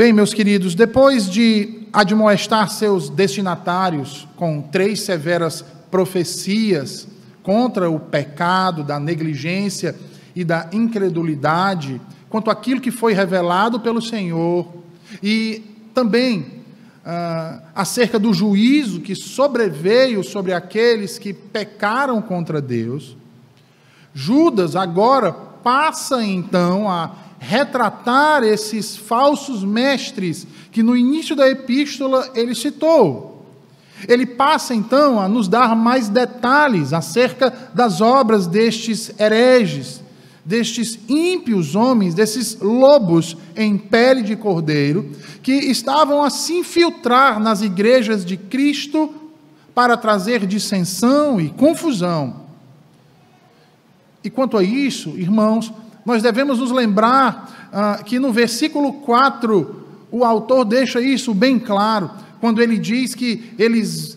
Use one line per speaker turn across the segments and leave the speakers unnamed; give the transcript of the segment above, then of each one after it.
Bem, meus queridos, depois de admoestar seus destinatários com 3 severas profecias contra o pecado, da negligência e da incredulidade, quanto àquilo que foi revelado pelo Senhor, e também acerca do juízo que sobreveio sobre aqueles que pecaram contra Deus, Judas agora passa então a retratar esses falsos mestres que no início da epístola ele citou. Ele passa então a nos dar mais detalhes acerca das obras destes hereges, destes ímpios homens, desses lobos em pele de cordeiro, que estavam a se infiltrar nas igrejas de Cristo para trazer dissensão e confusão. E quanto a isso, irmãos, nós devemos nos lembrar que no versículo 4, o autor deixa isso bem claro, quando ele diz que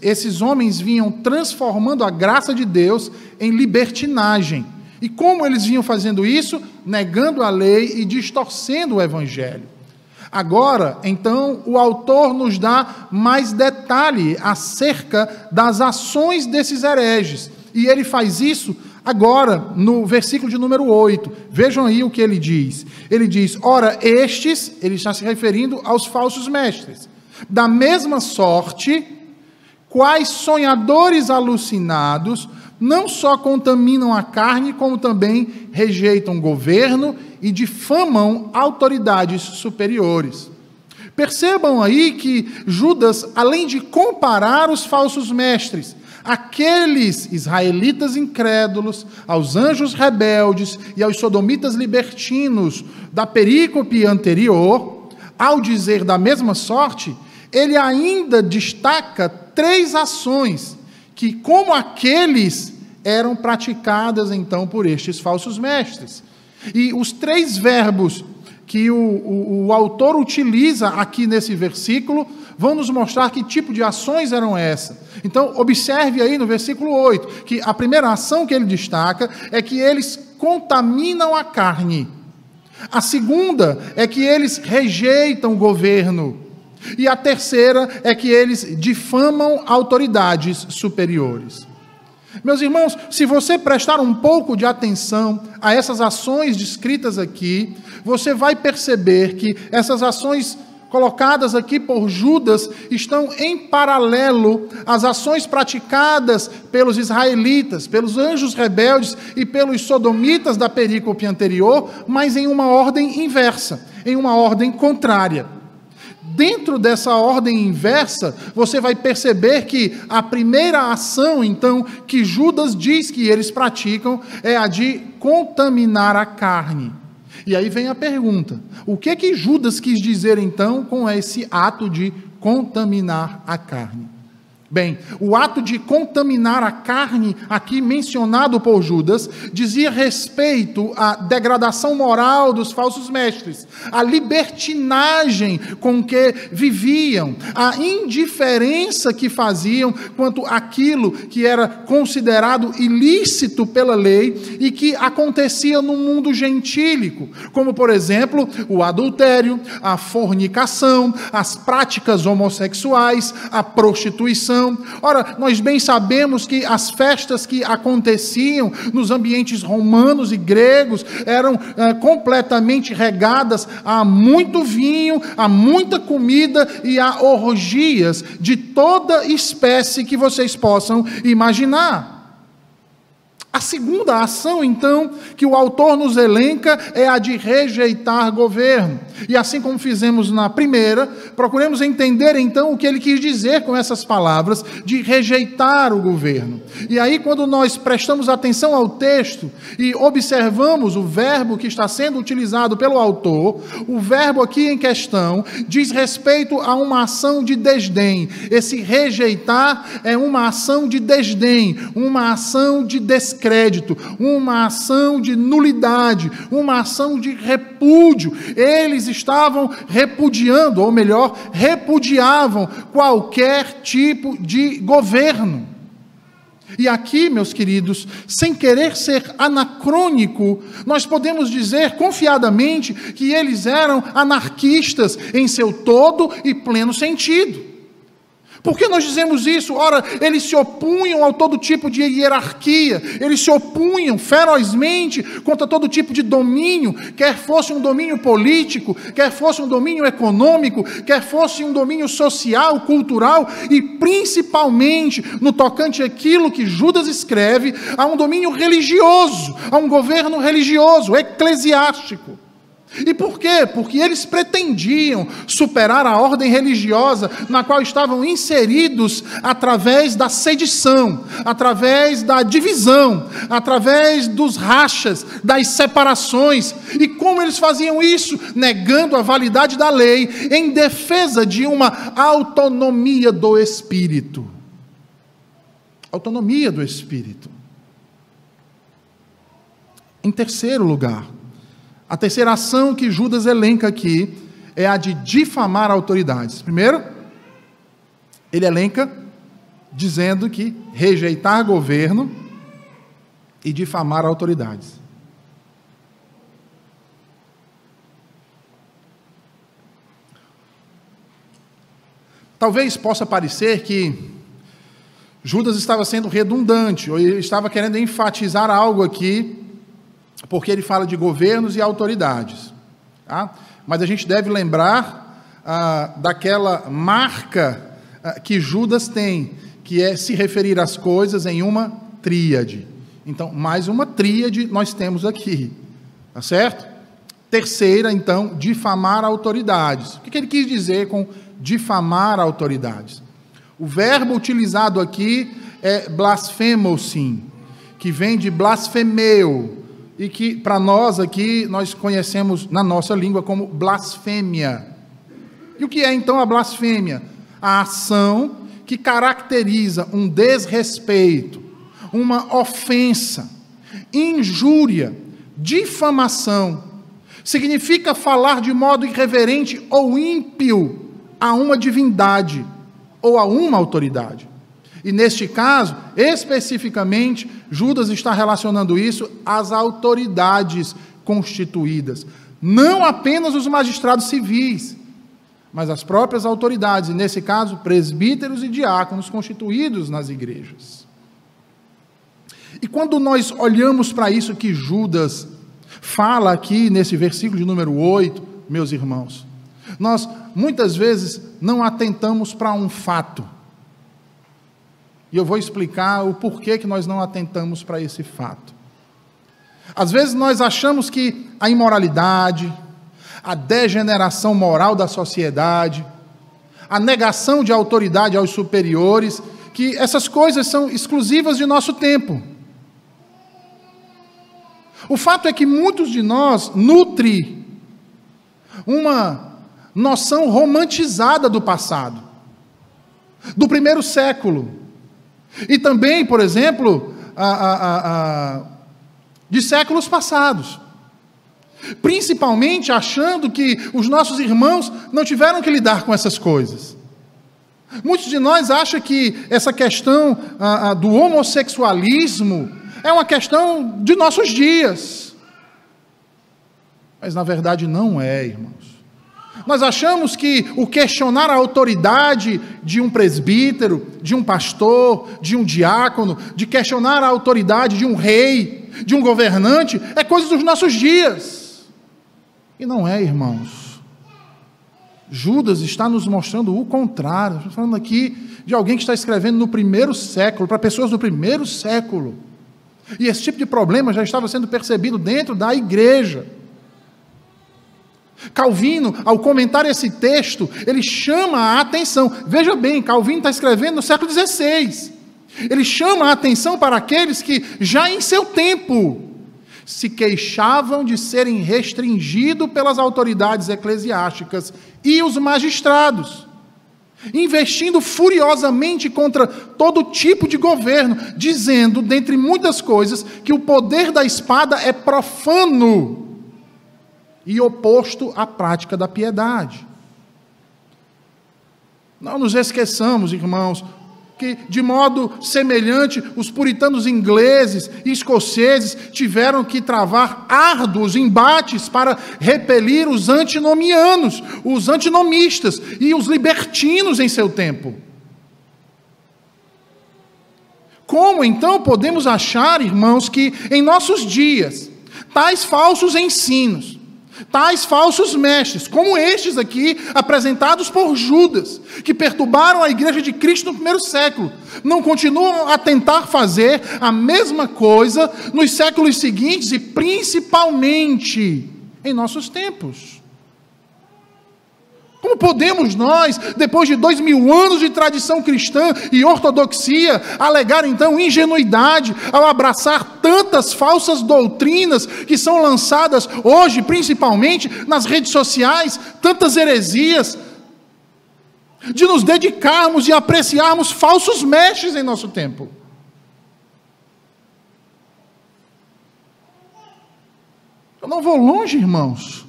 esses homens vinham transformando a graça de Deus em libertinagem. E como eles vinham fazendo isso? Negando a lei e distorcendo o evangelho. Agora, então, o autor nos dá mais detalhe acerca das ações desses hereges. E ele faz isso agora, no versículo de número 8, vejam aí o que ele diz. Ele diz, ora, estes, ele está se referindo aos falsos mestres, da mesma sorte, quais sonhadores alucinados, não só contaminam a carne, como também rejeitam governo e difamam autoridades superiores. Percebam aí que Judas, além de comparar os falsos mestres, aqueles israelitas incrédulos, aos anjos rebeldes e aos sodomitas libertinos da perícope anterior, ao dizer da mesma sorte, ele ainda destaca 3 ações que, como aqueles, eram praticadas então por estes falsos mestres. E os 3 verbos que o autor utiliza aqui nesse versículo vão nos mostrar que tipo de ações eram essas. Então, observe aí no versículo 8, que a primeira ação que ele destaca é que eles contaminam a carne. A segunda é que eles rejeitam o governo. E a terceira é que eles difamam autoridades superiores. Meus irmãos, se você prestar um pouco de atenção a essas ações descritas aqui, você vai perceber que essas ações colocadas aqui por Judas estão em paralelo às ações praticadas pelos israelitas, pelos anjos rebeldes e pelos sodomitas da perícope anterior, mas em uma ordem inversa, em uma ordem contrária. Dentro dessa ordem inversa, você vai perceber que a primeira ação, então, que Judas diz que eles praticam é a de contaminar a carne. E aí vem a pergunta, o que Judas quis dizer, então, com esse ato de contaminar a carne? Bem, o ato de contaminar a carne, aqui mencionado por Judas, dizia respeito à degradação moral dos falsos mestres, à libertinagem com que viviam, à indiferença que faziam quanto àquilo que era considerado ilícito pela lei e que acontecia no mundo gentílico, como, por exemplo, o adultério, a fornicação, as práticas homossexuais, a prostituição. Ora, nós bem sabemos que as festas que aconteciam nos ambientes romanos e gregos eram completamente regadas a muito vinho, a muita comida e a orgias de toda espécie que vocês possam imaginar. A segunda ação, então, que o autor nos elenca é a de rejeitar governo. E assim como fizemos na primeira, procuremos entender, então, o que ele quis dizer com essas palavras de rejeitar o governo. E aí, quando nós prestamos atenção ao texto e observamos o verbo que está sendo utilizado pelo autor, o verbo aqui em questão diz respeito a uma ação de desdém. Esse rejeitar é uma ação de desdém, uma ação de descrédito, uma ação de nulidade, uma ação de repúdio. Eles estavam repudiando, ou melhor, repudiavam qualquer tipo de governo. E aqui, meus queridos, sem querer ser anacrônico, nós podemos dizer confiadamente que eles eram anarquistas em seu todo e pleno sentido. Por que nós dizemos isso? Ora, eles se opunham a todo tipo de hierarquia, eles se opunham ferozmente contra todo tipo de domínio, quer fosse um domínio político, quer fosse um domínio econômico, quer fosse um domínio social, cultural e principalmente no tocante àquilo que Judas escreve, a um domínio religioso, a um governo religioso, eclesiástico. E por quê? Porque eles pretendiam superar a ordem religiosa na qual estavam inseridos através da sedição, através da divisão, através dos rachas, das separações. E como eles faziam isso? Negando a validade da lei em defesa de uma autonomia do espírito. Autonomia do espírito. Em terceiro lugar, a terceira ação que Judas elenca aqui é a de difamar autoridades. Primeiro, ele elenca dizendo que rejeitar governo e difamar autoridades. Talvez possa parecer que Judas estava sendo redundante, ou ele estava querendo enfatizar algo aqui, porque ele fala de governos e autoridades, tá? Mas a gente deve lembrar daquela marca que Judas tem, que é se referir às coisas em uma tríade. Então, mais uma tríade nós temos aqui, tá certo? Terceira, então, difamar autoridades. O que ele quis dizer com difamar autoridades? O verbo utilizado aqui é blasfemosim, que vem de blasfemeu, e que para nós aqui, nós conhecemos na nossa língua como blasfêmia. E o que é então a blasfêmia? A ação que caracteriza um desrespeito, uma ofensa, injúria, difamação. Significa falar de modo irreverente ou ímpio a uma divindade ou a uma autoridade. E neste caso, especificamente, Judas está relacionando isso às autoridades constituídas. Não apenas os magistrados civis, mas as próprias autoridades, e nesse caso, presbíteros e diáconos constituídos nas igrejas. E quando nós olhamos para isso que Judas fala aqui nesse versículo de número 8, meus irmãos, nós muitas vezes não atentamos para um fato. E eu vou explicar o porquê que nós não atentamos para esse fato. Às vezes nós achamos que a imoralidade, a degeneração moral da sociedade, a negação de autoridade aos superiores, que essas coisas são exclusivas de nosso tempo. O fato é que muitos de nós nutrem uma noção romantizada do passado, do primeiro século, e também, por exemplo, de séculos passados. Principalmente achando que os nossos irmãos não tiveram que lidar com essas coisas. Muitos de nós acham que essa questão do homossexualismo é uma questão de nossos dias. Mas na verdade não é, irmãos. Nós achamos que o questionar a autoridade de um presbítero, de um pastor, de um diácono, de questionar a autoridade de um rei, de um governante, é coisa dos nossos dias. E não é, irmãos. Judas está nos mostrando o contrário. Estou falando aqui de alguém que está escrevendo no primeiro século, para pessoas do primeiro século. E esse tipo de problema já estava sendo percebido dentro da igreja. Calvino, ao comentar esse texto, ele chama a atenção. Veja bem, Calvino está escrevendo no século XVI. Ele chama a atenção para aqueles que, já em seu tempo, se queixavam de serem restringidos pelas autoridades eclesiásticas e os magistrados, investindo furiosamente contra todo tipo de governo, dizendo, dentre muitas coisas, que o poder da espada é profano e oposto à prática da piedade. Não nos esqueçamos, irmãos, que, de modo semelhante, os puritanos ingleses e escoceses tiveram que travar árduos embates para repelir os antinomianos, os antinomistas e os libertinos em seu tempo. Como então podemos achar, irmãos, que em nossos dias, tais falsos ensinos, tais falsos mestres, como estes aqui, apresentados por Judas, que perturbaram a igreja de Cristo no primeiro século, não continuam a tentar fazer a mesma coisa nos séculos seguintes e principalmente em nossos tempos? Como podemos nós, depois de 2000 anos de tradição cristã e ortodoxia, alegar então ingenuidade ao abraçar tantas falsas doutrinas que são lançadas hoje, principalmente nas redes sociais, tantas heresias, de nos dedicarmos e apreciarmos falsos mestres em nosso tempo? Eu não vou longe, irmãos.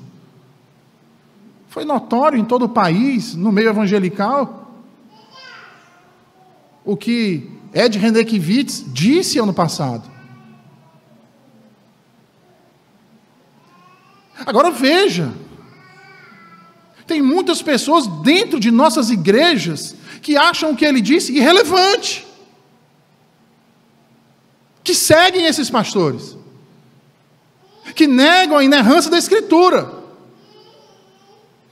Foi notório em todo o país, no meio evangelical, o que Ed Renekiewicz disse ano passado. Agora veja, tem muitas pessoas dentro de nossas igrejas que acham o que ele disse irrelevante, que seguem esses pastores, que negam a inerrância da Escritura,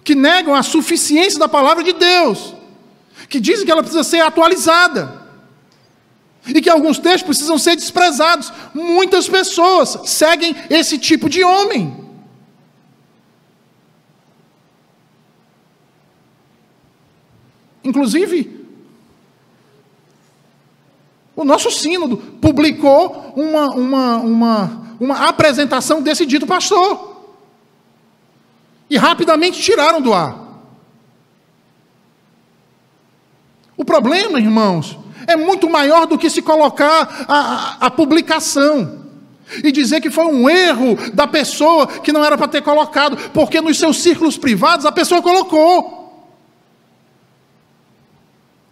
que negam a suficiência da palavra de Deus, que dizem que ela precisa ser atualizada, e que alguns textos precisam ser desprezados. Muitas pessoas seguem esse tipo de homem. Inclusive, o nosso sínodo publicou uma apresentação desse dito pastor. E rapidamente tiraram do ar. O problema, irmãos, é muito maior do que se colocar a publicação e dizer que foi um erro da pessoa que não era para ter colocado, porque nos seus círculos privados a pessoa colocou,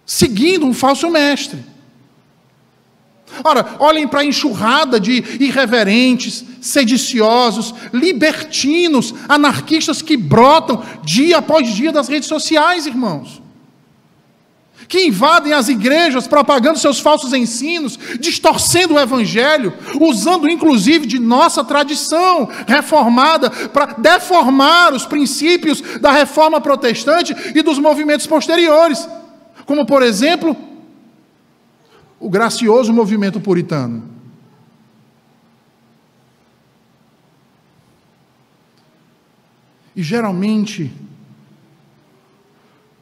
seguindo um falso mestre. Ora, olhem para a enxurrada de irreverentes, sediciosos, libertinos, anarquistas que brotam dia após dia das redes sociais, irmãos. Que invadem as igrejas, propagando seus falsos ensinos, distorcendo o evangelho, usando inclusive de nossa tradição reformada para deformar os princípios da reforma protestante e dos movimentos posteriores. Como, por exemplo, o gracioso movimento puritano. E geralmente,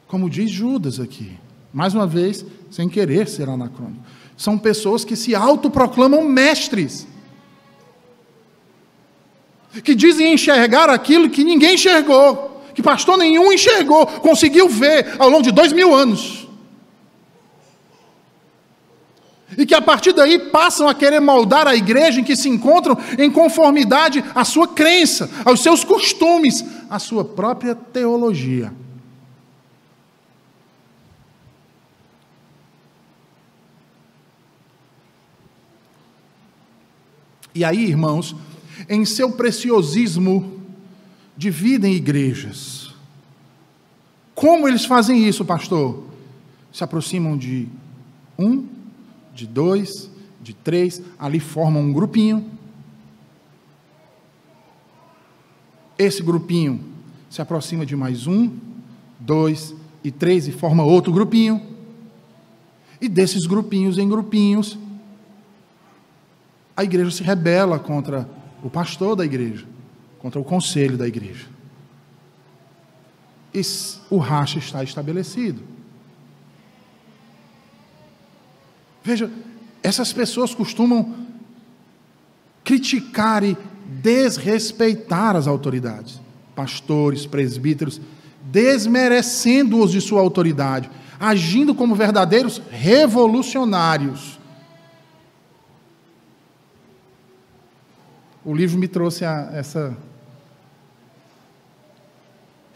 como diz Judas aqui, mais uma vez, sem querer ser anacrônico, são pessoas que se autoproclamam mestres, que dizem enxergar aquilo que ninguém enxergou, que pastor nenhum enxergou, conseguiu ver ao longo de 2000 anos. E que a partir daí passam a querer moldar a igreja em que se encontram em conformidade à sua crença, aos seus costumes, à sua própria teologia. E aí, irmãos, em seu preciosismo, dividem igrejas. Como eles fazem isso, pastor? Se aproximam de de 2, de 3, ali formam um grupinho. Esse grupinho se aproxima de mais 1, 2 e 3 e forma outro grupinho. E desses grupinhos em grupinhos, a igreja se rebela contra o pastor da igreja, contra o conselho da igreja. E o racha está estabelecido. Veja, essas pessoas costumam criticar e desrespeitar as autoridades, pastores, presbíteros, desmerecendo-os de sua autoridade, agindo como verdadeiros revolucionários. O livro me trouxe essa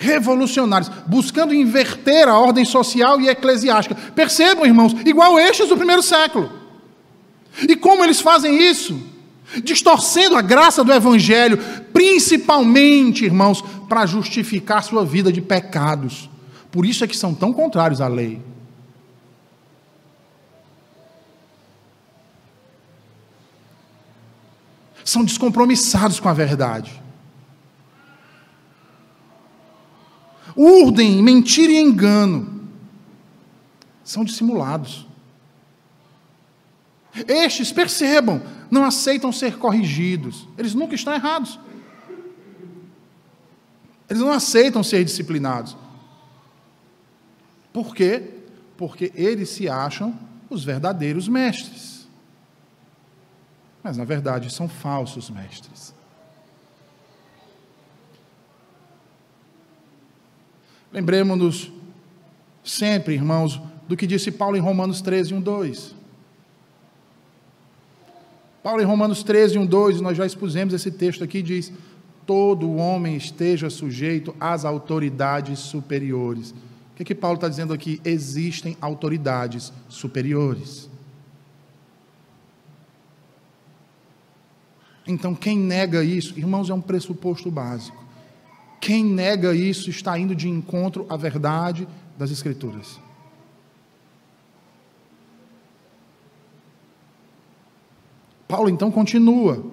revolucionários, buscando inverter a ordem social e eclesiástica. Percebam, irmãos, igual estes do primeiro século. E como eles fazem isso? Distorcendo a graça do Evangelho, principalmente, irmãos, para justificar sua vida de pecados. Por isso é que são tão contrários à lei. São descompromissados com a verdade. Urdem, mentira e engano. São dissimulados. Estes, percebam, não aceitam ser corrigidos. Eles nunca estão errados. Eles não aceitam ser disciplinados. Por quê? Porque eles se acham os verdadeiros mestres. Mas, na verdade, são falsos mestres. Lembremos-nos sempre, irmãos, do que disse Paulo em Romanos 13, 1, 2. Paulo em Romanos 13, 1, 2, nós já expusemos esse texto aqui, diz: todo homem esteja sujeito às autoridades superiores. O que Paulo está dizendo aqui? Existem autoridades superiores. Então, quem nega isso, irmãos, é um pressuposto básico. Quem nega isso está indo de encontro à verdade das Escrituras. Paulo então continua: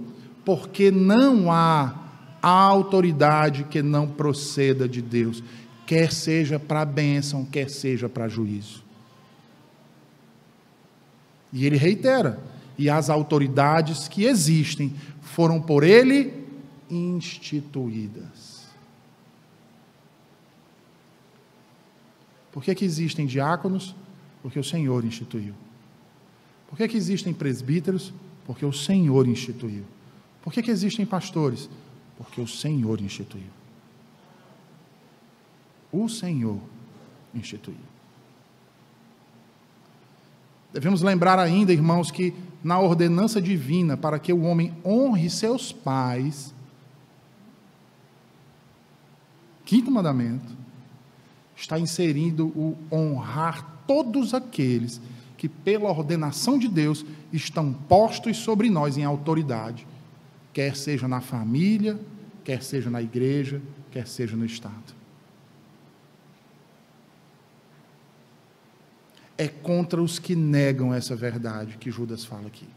porque não há autoridade que não proceda de Deus, quer seja para a bênção, quer seja para juízo. E ele reitera: e as autoridades que existem foram por ele instituídas. Por que existem diáconos? Porque o Senhor instituiu. Por que existem presbíteros? Porque o Senhor instituiu. Por que existem pastores? Porque o Senhor instituiu. O Senhor instituiu. Devemos lembrar ainda, irmãos, que na ordenança divina, para que o homem honre seus pais, quinto mandamento, está inserindo o honrar todos aqueles que, pela ordenação de Deus, estão postos sobre nós em autoridade, quer seja na família, quer seja na igreja, quer seja no Estado. É contra os que negam essa verdade que Judas fala aqui.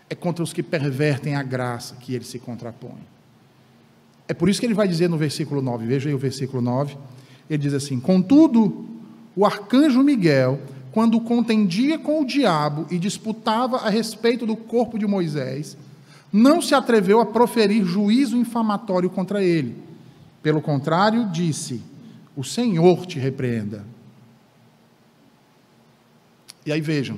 É contra os que pervertem a graça que ele se contrapõe. É por isso que ele vai dizer no versículo 9, veja aí o versículo 9, ele diz assim: contudo, o arcanjo Miguel, quando contendia com o diabo e disputava a respeito do corpo de Moisés, não se atreveu a proferir juízo infamatório contra ele. Pelo contrário, disse: o Senhor te repreenda. E aí vejam,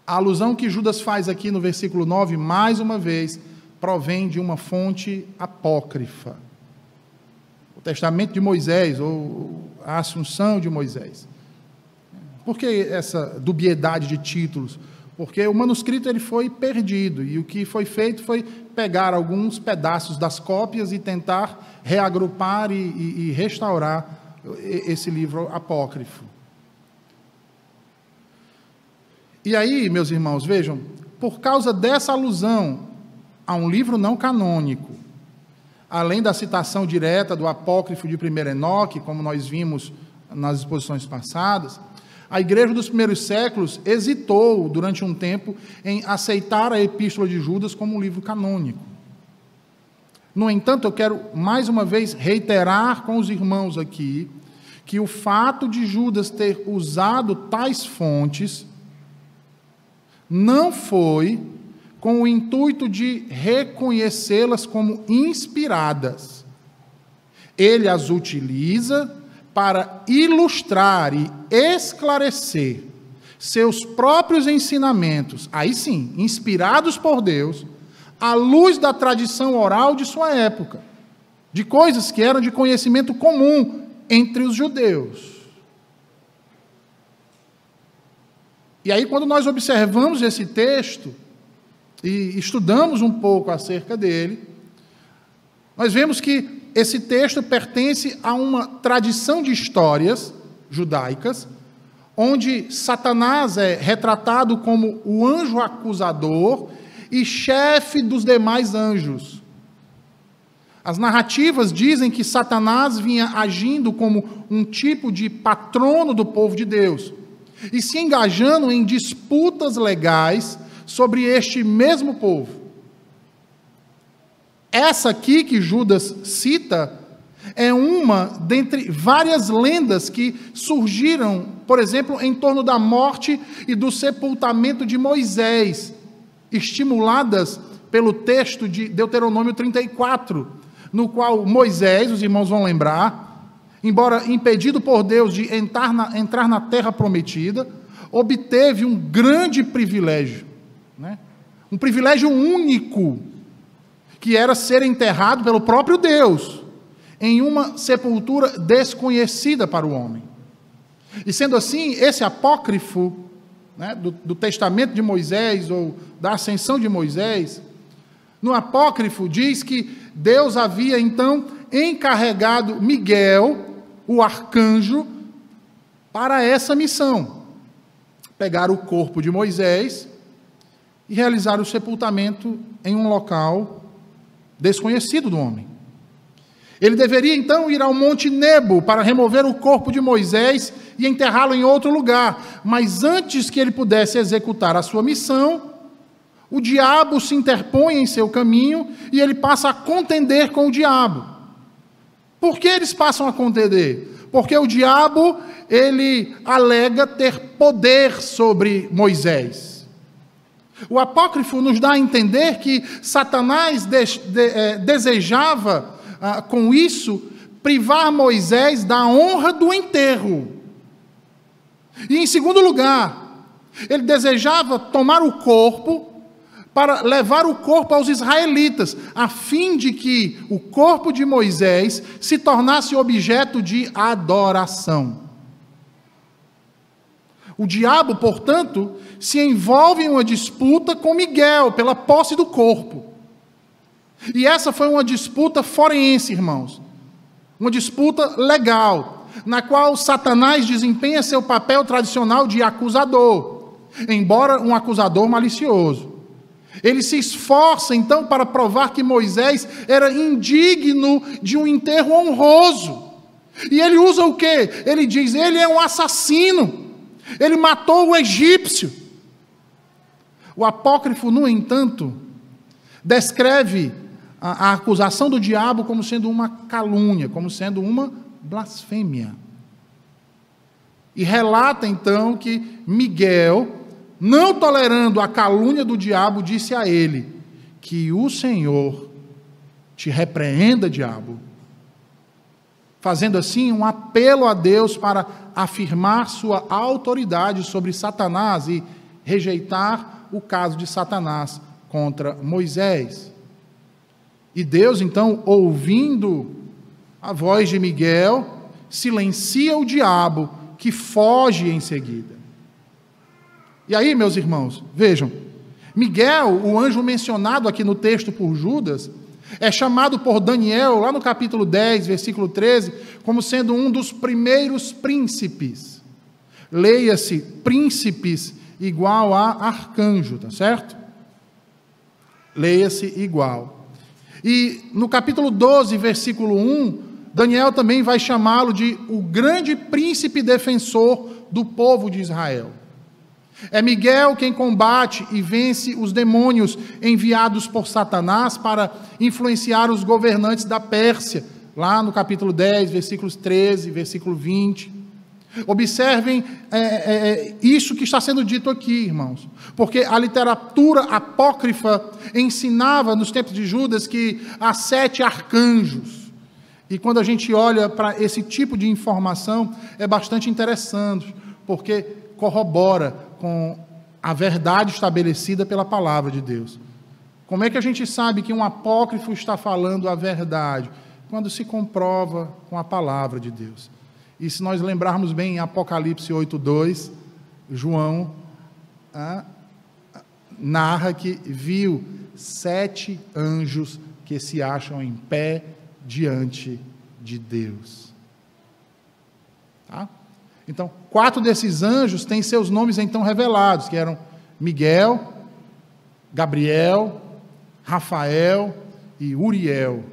a alusão que Judas faz aqui no versículo 9, mais uma vez, provém de uma fonte apócrifa. O testamento de Moisés, ou a assunção de Moisés. Por que essa dubiedade de títulos? Porque o manuscrito ele foi perdido, e o que foi feito foi pegar alguns pedaços das cópias e tentar reagrupar e restaurar esse livro apócrifo. E aí, meus irmãos, vejam, por causa dessa alusão a um livro não canônico, além da citação direta do apócrifo de 1 Enoque, como nós vimos nas exposições passadas, a igreja dos primeiros séculos hesitou durante um tempo em aceitar a Epístola de Judas como um livro canônico. No entanto, eu quero mais uma vez reiterar com os irmãos aqui que o fato de Judas ter usado tais fontes não foi com o intuito de reconhecê-las como inspiradas. Ele as utiliza para ilustrar e esclarecer seus próprios ensinamentos, aí sim, inspirados por Deus, à luz da tradição oral de sua época, de coisas que eram de conhecimento comum entre os judeus. E aí, quando nós observamos esse texto e estudamos um pouco acerca dele, nós vemos que esse texto pertence a uma tradição de histórias judaicas, onde Satanás é retratado como o anjo acusador e chefe dos demais anjos. As narrativas dizem que Satanás vinha agindo como um tipo de patrono do povo de Deus e se engajando em disputas legais sobre este mesmo povo. Essa aqui que Judas cita é uma dentre várias lendas que surgiram, por exemplo, em torno da morte e do sepultamento de Moisés, estimuladas pelo texto de Deuteronômio 34, no qual Moisés, os irmãos vão lembrar, embora impedido por Deus de entrar na terra prometida, obteve um grande privilégio, né? Um privilégio único, que era ser enterrado pelo próprio Deus, em uma sepultura desconhecida para o homem. E sendo assim, esse apócrifo, né, do testamento de Moisés, ou da ascensão de Moisés, no apócrifo diz que Deus havia então encarregado Miguel, o arcanjo, para essa missão: pegar o corpo de Moisés e realizar o sepultamento em um local desconhecido do homem. Ele deveria então ir ao Monte Nebo para remover o corpo de Moisés e enterrá-lo em outro lugar, mas antes que ele pudesse executar a sua missão, o diabo se interpõe em seu caminho e ele passa a contender com o diabo. Por que eles passam a contender? Porque o diabo, ele alega ter poder sobre Moisés. O apócrifo nos dá a entender que Satanás desejava, com isso, privar Moisés da honra do enterro. E, em segundo lugar, ele desejava tomar o corpo para levar o corpo aos israelitas, a fim de que o corpo de Moisés se tornasse objeto de adoração. O diabo, portanto, se envolve em uma disputa com Miguel pela posse do corpo. E essa foi uma disputa forense, irmãos. Uma disputa legal, na qual Satanás desempenha seu papel tradicional de acusador, embora um acusador malicioso. Ele se esforça, então, para provar que Moisés era indigno de um enterro honroso. E ele usa o quê? Ele diz: ele é um assassino. Ele matou o egípcio. O apócrifo, no entanto, descreve a acusação do diabo como sendo uma calúnia, como sendo uma blasfêmia. E relata, então, que Miguel, não tolerando a calúnia do diabo, disse a ele: que o Senhor te repreenda, diabo. Fazendo assim um apelo a Deus para afirmar sua autoridade sobre Satanás e rejeitar o caso de Satanás contra Moisés. E Deus, então, ouvindo a voz de Miguel, silencia o diabo, que foge em seguida. E aí, meus irmãos, vejam, Miguel, o anjo mencionado aqui no texto por Judas, é chamado por Daniel, lá no capítulo 10, versículo 13, como sendo um dos primeiros príncipes. Leia-se, príncipes igual a arcanjo, tá certo? Leia-se igual. E no capítulo 12, versículo 1, Daniel também vai chamá-lo de o grande príncipe defensor do povo de Israel. É Miguel quem combate e vence os demônios enviados por Satanás para influenciar os governantes da Pérsia, lá no capítulo 10, versículos 13, versículo 20. Observem isso que está sendo dito aqui, irmãos, porque a literatura apócrifa ensinava nos tempos de Judas que há 7 arcanjos, e quando a gente olha para esse tipo de informação, é bastante interessante, porque corrobora com a verdade estabelecida pela palavra de Deus. Como é que a gente sabe que um apócrifo está falando a verdade? Quando se comprova com a palavra de Deus. E se nós lembrarmos bem em Apocalipse 8:2, João narra que viu 7 anjos que se acham em pé diante de Deus. Tá? Então, 4 desses anjos têm seus nomes então revelados, que eram Miguel, Gabriel, Rafael e Uriel,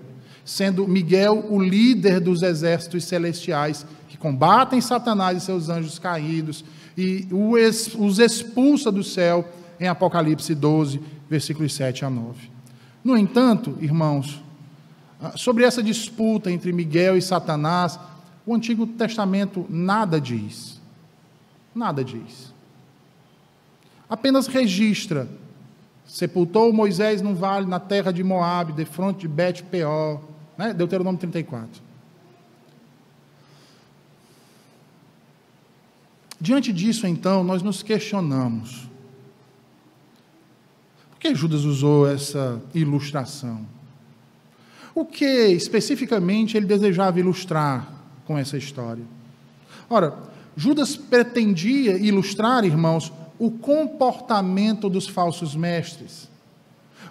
sendo Miguel o líder dos exércitos celestiais que combatem Satanás e seus anjos caídos e os expulsa do céu em Apocalipse 12, versículos 7 a 9. No entanto, irmãos, sobre essa disputa entre Miguel e Satanás, o Antigo Testamento nada diz. Nada diz. Apenas registra: sepultou Moisés num vale na terra de Moabe, defronte de Bet-peor, né? Deuteronômio 34. Diante disso, então, nós nos questionamos: por que Judas usou essa ilustração? O que especificamente ele desejava ilustrar com essa história? Ora, Judas pretendia ilustrar, irmãos, o comportamento dos falsos mestres,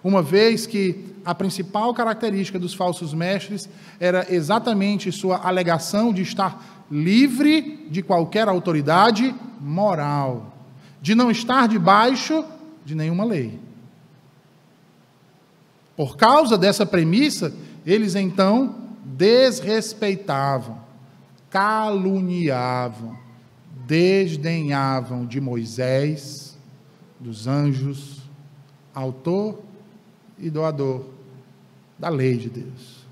uma vez que a principal característica dos falsos mestres era exatamente sua alegação de estar livre de qualquer autoridade moral, de não estar debaixo de nenhuma lei. Por causa dessa premissa, eles então desrespeitavam, caluniavam, desdenhavam de Moisés, dos anjos, autor e doador da lei de Deus.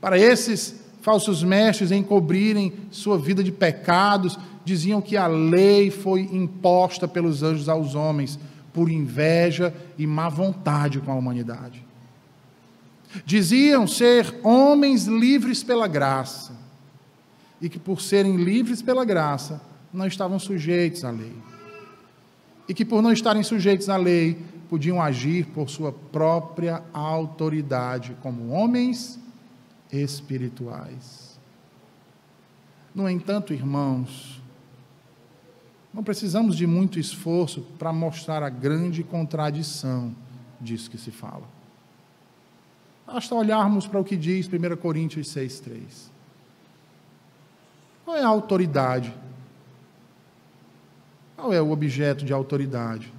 Para esses falsos mestres encobrirem sua vida de pecados, diziam que a lei foi imposta pelos anjos aos homens por inveja e má vontade com a humanidade. Diziam ser homens livres pela graça, e que por serem livres pela graça, não estavam sujeitos à lei. E que por não estarem sujeitos à lei, podiam agir por sua própria autoridade, como homens espirituais. No entanto, irmãos, não precisamos de muito esforço para mostrar a grande contradição disso que se fala. Basta olharmos para o que diz 1 Coríntios 6,3. Qual é a autoridade? Qual é o objeto de autoridade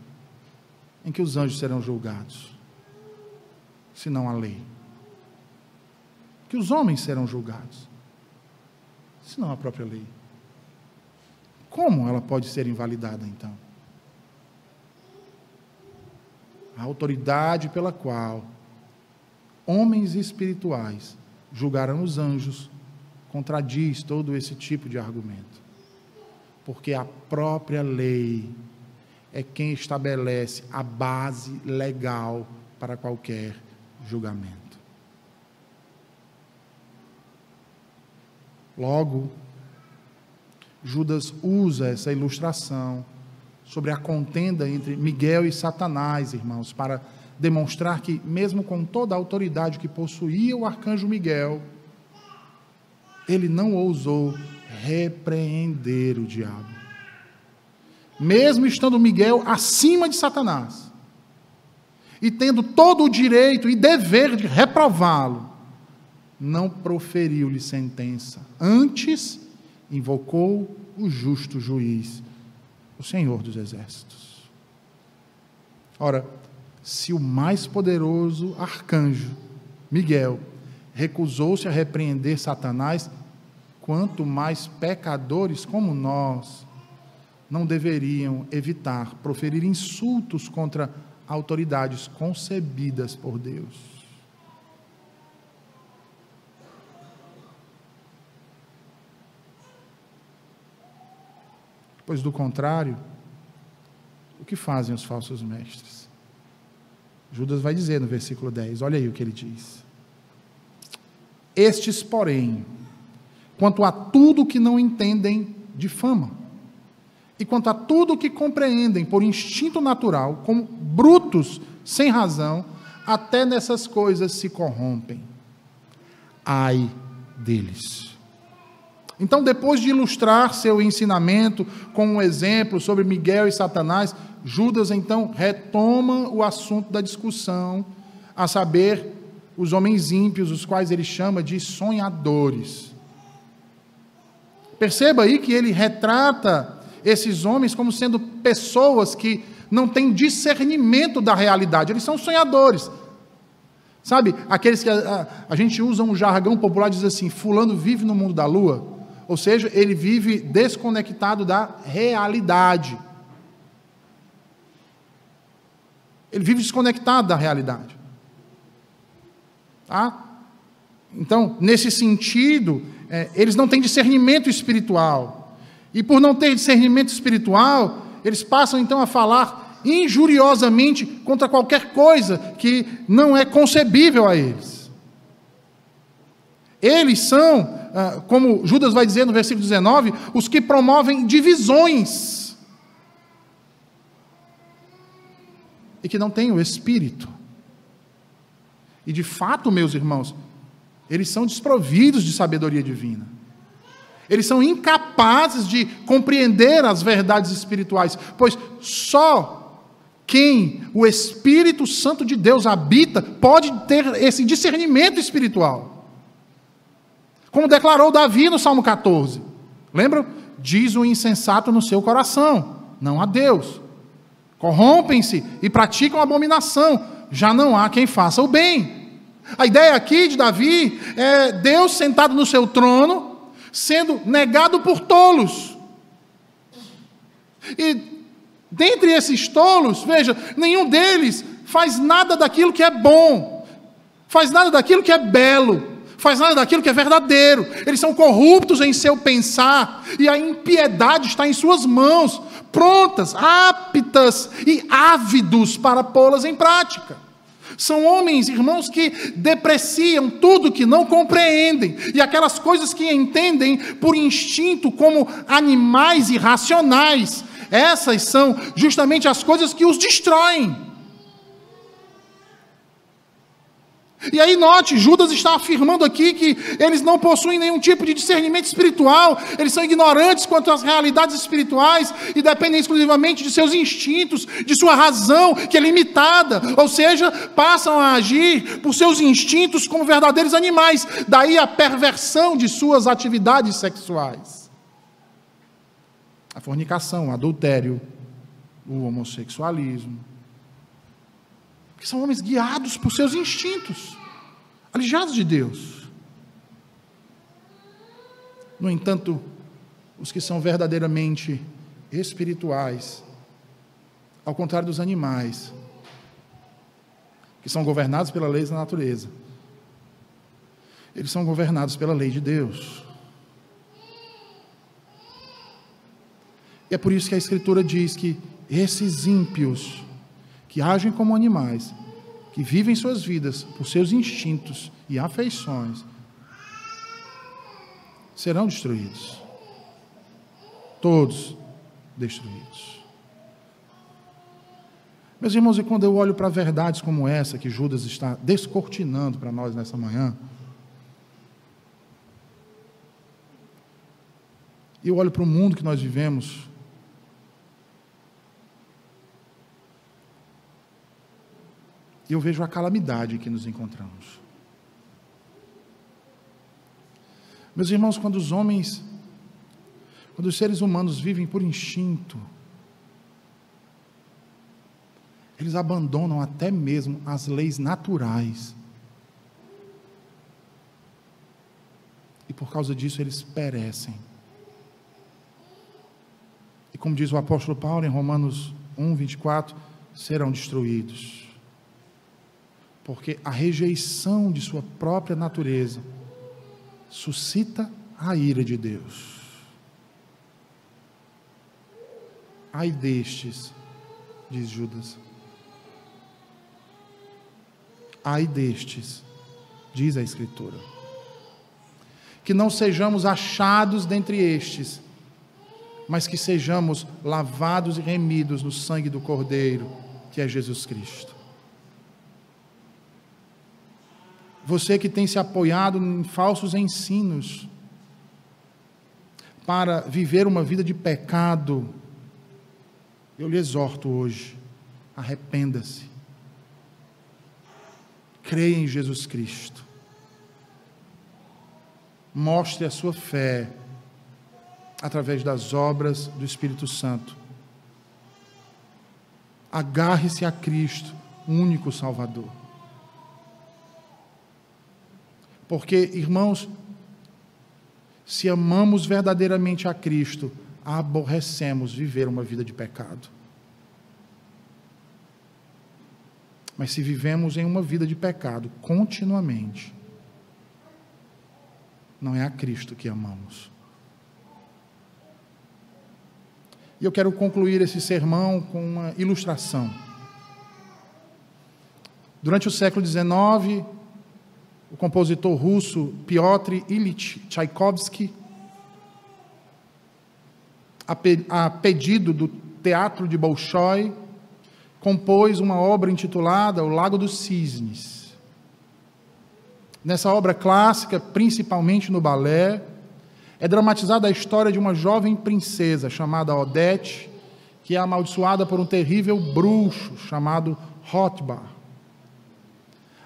em que os anjos serão julgados? Senão a lei. Que os homens serão julgados, senão a própria lei. Como ela pode ser invalidada, então? A autoridade pela qual homens espirituais julgarão os anjos contradiz todo esse tipo de argumento. Porque a própria lei é quem estabelece a base legal para qualquer julgamento. Logo, Judas usa essa ilustração sobre a contenda entre Miguel e Satanás, irmãos, para demonstrar que, mesmo com toda a autoridade que possuía o arcanjo Miguel, ele não ousou repreender o diabo. Mesmo estando Miguel acima de Satanás, e tendo todo o direito e dever de reprová-lo, não proferiu-lhe sentença. Antes, invocou o justo juiz, o Senhor dos Exércitos. Ora, se o mais poderoso arcanjo, Miguel, recusou-se a repreender Satanás, quanto mais pecadores como nós não deveriam evitar proferir insultos contra autoridades concebidas por Deus. Pois, do contrário, o que fazem os falsos mestres? Judas vai dizer no versículo 10, olha aí o que ele diz. Estes, porém, quanto a tudo que não entendem, difamam, e quanto a tudo que compreendem por instinto natural, como brutos, sem razão, até nessas coisas se corrompem. Ai deles. Então, depois de ilustrar seu ensinamento com um exemplo sobre Miguel e Satanás, Judas então retoma o assunto da discussão, a saber, os homens ímpios, os quais ele chama de sonhadores. Perceba aí que ele retrata esses homens como sendo pessoas que não têm discernimento da realidade, eles são sonhadores. Sabe, aqueles que a gente usa um jargão popular, diz assim, fulano vive no mundo da lua, ou seja, ele vive desconectado da realidade. Ele vive desconectado da realidade. Tá? Então, nesse sentido, eles não têm discernimento espiritual. E por não ter discernimento espiritual, eles passam então a falar injuriosamente contra qualquer coisa que não é concebível a eles. Eles são, como Judas vai dizer no versículo 19, os que promovem divisões e que não têm o Espírito. E de fato, meus irmãos, eles são desprovidos de sabedoria divina. Eles são incapazes de compreender as verdades espirituais, pois só quem o Espírito Santo de Deus habita pode ter esse discernimento espiritual. Como declarou Davi no Salmo 14. Lembram? Diz o insensato no seu coração, não a Deus. Corrompem-se e praticam abominação, já não há quem faça o bem. A ideia aqui de Davi é Deus sentado no seu trono, sendo negado por tolos. E dentre esses tolos, veja, nenhum deles faz nada daquilo que é bom, faz nada daquilo que é belo, faz nada daquilo que é verdadeiro. Eles são corruptos em seu pensar, e a impiedade está em suas mãos, prontas, aptas e ávidos para pô-las em prática. São homens, irmãos, que depreciam tudo que não compreendem, e aquelas coisas que entendem por instinto como animais irracionais, essas são justamente as coisas que os destroem. E aí note, Judas está afirmando aqui que eles não possuem nenhum tipo de discernimento espiritual, eles são ignorantes quanto às realidades espirituais e dependem exclusivamente de seus instintos, de sua razão, que é limitada, ou seja, passam a agir por seus instintos como verdadeiros animais, daí a perversão de suas atividades sexuais. A fornicação, o adultério, o homossexualismo, que são homens guiados por seus instintos, alijados de Deus. No entanto, os que são verdadeiramente espirituais, ao contrário dos animais, que são governados pela lei da natureza, eles são governados pela lei de Deus. E é por isso que a Escritura diz que esses ímpios, que agem como animais, que vivem suas vidas por seus instintos e afeições, serão destruídos. Todos destruídos. Meus irmãos, e quando eu olho para verdades como essa que Judas está descortinando para nós nessa manhã, e eu olho para o mundo que nós vivemos, e eu vejo a calamidade em que nos encontramos. Meus irmãos, quando os seres humanos vivem por instinto, eles abandonam até mesmo as leis naturais. E por causa disso eles perecem. E como diz o apóstolo Paulo em Romanos 1:24, serão destruídos. Porque a rejeição de sua própria natureza suscita a ira de Deus. Ai destes, diz Judas. Ai destes, diz a Escritura. Que não sejamos achados dentre estes, mas que sejamos lavados e remidos no sangue do Cordeiro, que é Jesus Cristo. Você que tem se apoiado em falsos ensinos para viver uma vida de pecado, eu lhe exorto hoje, arrependa-se. creia em Jesus Cristo. Mostre a sua fé através das obras do Espírito Santo. Agarre-se a Cristo, único Salvador. Porque, irmãos, se amamos verdadeiramente a Cristo, aborrecemos viver uma vida de pecado. Mas se vivemos em uma vida de pecado continuamente, não é a Cristo que amamos. E eu quero concluir esse sermão com uma ilustração. Durante o século XIX, o compositor russo Piotr Ilyich Tchaikovsky, a pedido do Teatro de Bolshoi, compôs uma obra intitulada O Lago dos Cisnes. Nessa obra clássica, principalmente no balé, é dramatizada a história de uma jovem princesa chamada Odete, que é amaldiçoada por um terrível bruxo chamado Hotbar.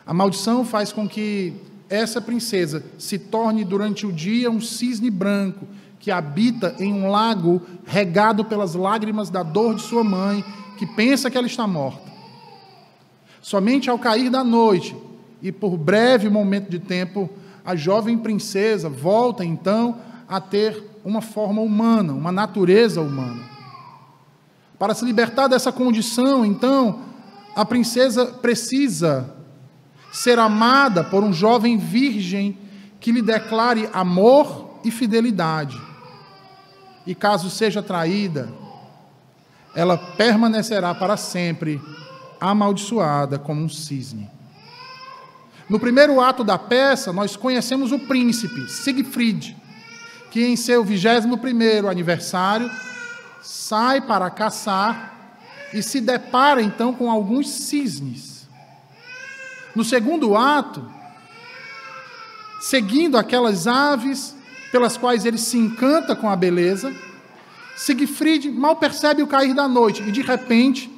A maldição faz com que essa princesa se torne durante o dia um cisne branco, que habita em um lago regado pelas lágrimas da dor de sua mãe, que pensa que ela está morta. Somente ao cair da noite, e por breve momento de tempo, a jovem princesa volta então a ter uma forma humana, uma natureza humana. Para se libertar dessa condição, então, a princesa precisa ser amada por um jovem virgem que lhe declare amor e fidelidade. E caso seja traída, ela permanecerá para sempre amaldiçoada como um cisne. No primeiro ato da peça, nós conhecemos o príncipe, Siegfried, que em seu 21º aniversário sai para caçar e se depara então com alguns cisnes. No segundo ato, seguindo aquelas aves pelas quais ele se encanta com a beleza, Siegfried mal percebe o cair da noite e, de repente,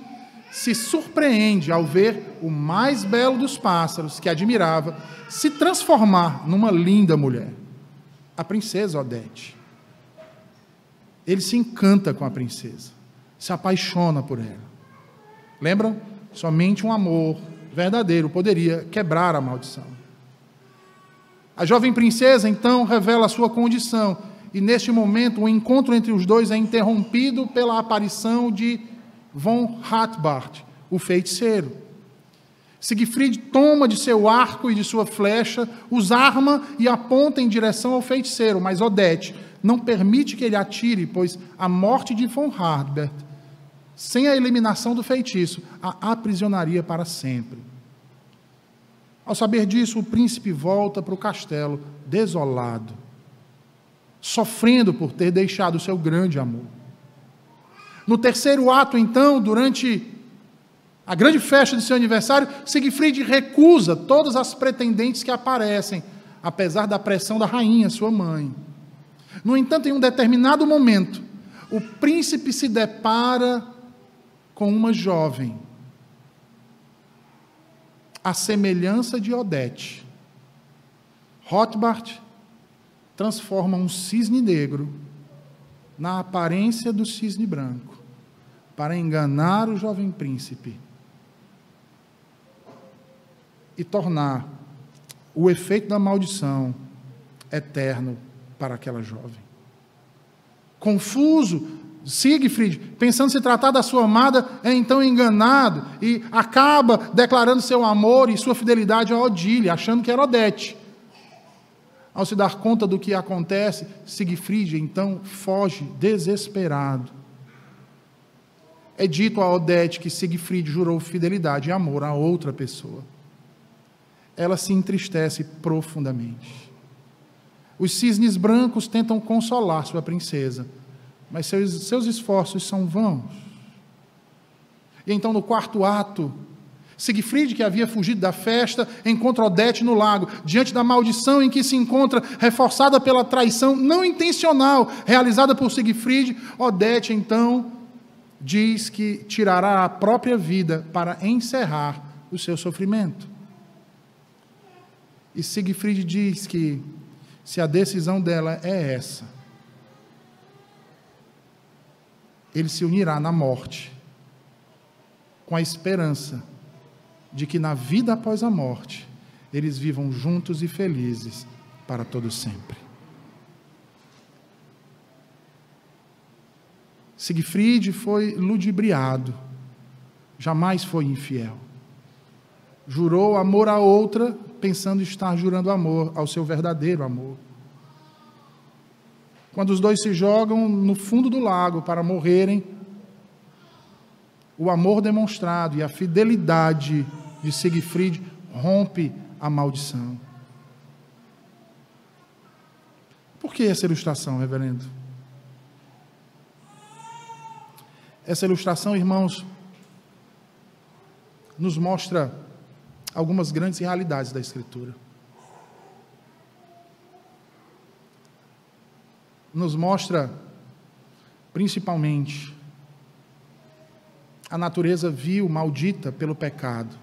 se surpreende ao ver o mais belo dos pássaros, que admirava, se transformar numa linda mulher, a princesa Odete. Ele se encanta com a princesa, se apaixona por ela. Lembram? Somente um amor verdadeiro poderia quebrar a maldição. A jovem princesa, então, revela a sua condição, e neste momento o encontro entre os dois é interrompido pela aparição de von Hotbart, o feiticeiro. Siegfried toma de seu arco e de sua flecha, os arma e aponta em direção ao feiticeiro, mas Odete não permite que ele atire, pois a morte de von Hotbart, sem a eliminação do feitiço, a aprisionaria para sempre. Ao saber disso, o príncipe volta para o castelo, desolado, sofrendo por ter deixado o seu grande amor. No terceiro ato, então, durante a grande festa de seu aniversário, Siegfried recusa todas as pretendentes que aparecem, apesar da pressão da rainha, sua mãe. No entanto, em um determinado momento, o príncipe se depara com uma jovem, à semelhança de Odete. Hotbart transforma um cisne negro na aparência do cisne branco, para enganar o jovem príncipe e tornar o efeito da maldição eterno para aquela jovem. Confuso, Siegfried, pensando se tratar da sua amada, é então enganado e acaba declarando seu amor e sua fidelidade a Odília, achando que era Odete. Ao se dar conta do que acontece, Siegfried então foge desesperado. É dito a Odete que Siegfried jurou fidelidade e amor a outra pessoa. Ela se entristece profundamente. Os cisnes brancos tentam consolar sua princesa, mas seus esforços são vãos. E então, no quarto ato, Siegfried, que havia fugido da festa, encontra Odete no lago, diante da maldição em que se encontra, reforçada pela traição não intencional, realizada por Siegfried. Odete, então, diz que tirará a própria vida para encerrar o seu sofrimento. E Siegfried diz que, se a decisão dela é essa, ele se unirá na morte, com a esperança de que na vida após a morte, eles vivam juntos e felizes para todo sempre. Siegfried foi ludibriado, jamais foi infiel. Jurou amor a outra, pensando estar jurando amor ao seu verdadeiro amor. Quando os dois se jogam no fundo do lago para morrerem, o amor demonstrado e a fidelidade de Siegfried rompe a maldição. Por que essa ilustração, reverendo? Essa ilustração, irmãos, nos mostra algumas grandes realidades da Escritura. Nos mostra, principalmente, a natureza vil, maldita pelo pecado.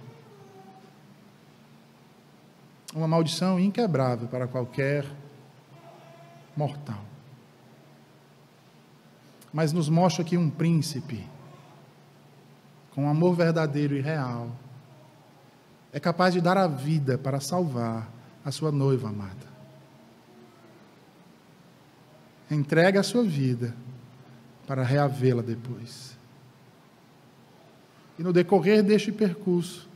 Uma maldição inquebrável para qualquer mortal. Mas nos mostra que um príncipe, com amor verdadeiro e real, é capaz de dar a vida para salvar a sua noiva amada. Entrega a sua vida para reavê-la depois. E no decorrer deste percurso,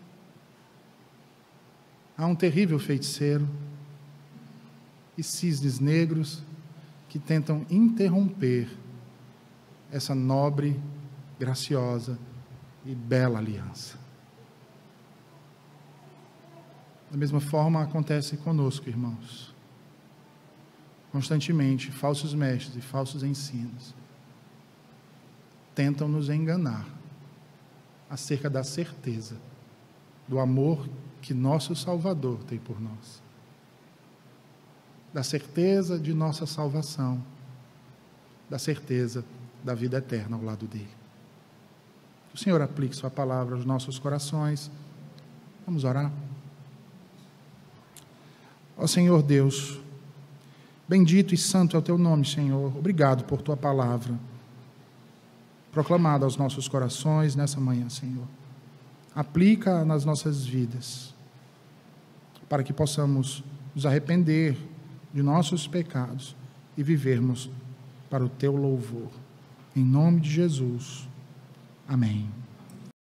há um terrível feiticeiro e cisnes negros que tentam interromper essa nobre, graciosa e bela aliança. Da mesma forma acontece conosco, irmãos. Constantemente, falsos mestres e falsos ensinos tentam nos enganar acerca da certeza do amor que nosso Salvador tem por nós, da certeza de nossa salvação, da certeza da vida eterna ao lado dele. Que o Senhor aplique sua palavra aos nossos corações. Vamos orar. Ó Senhor Deus, bendito e santo é o teu nome, Senhor. Obrigado por tua palavra proclamada aos nossos corações nessa manhã, Senhor. Aplica nas nossas vidas, para que possamos nos arrepender de nossos pecados e vivermos para o teu louvor. Em nome de Jesus. Amém.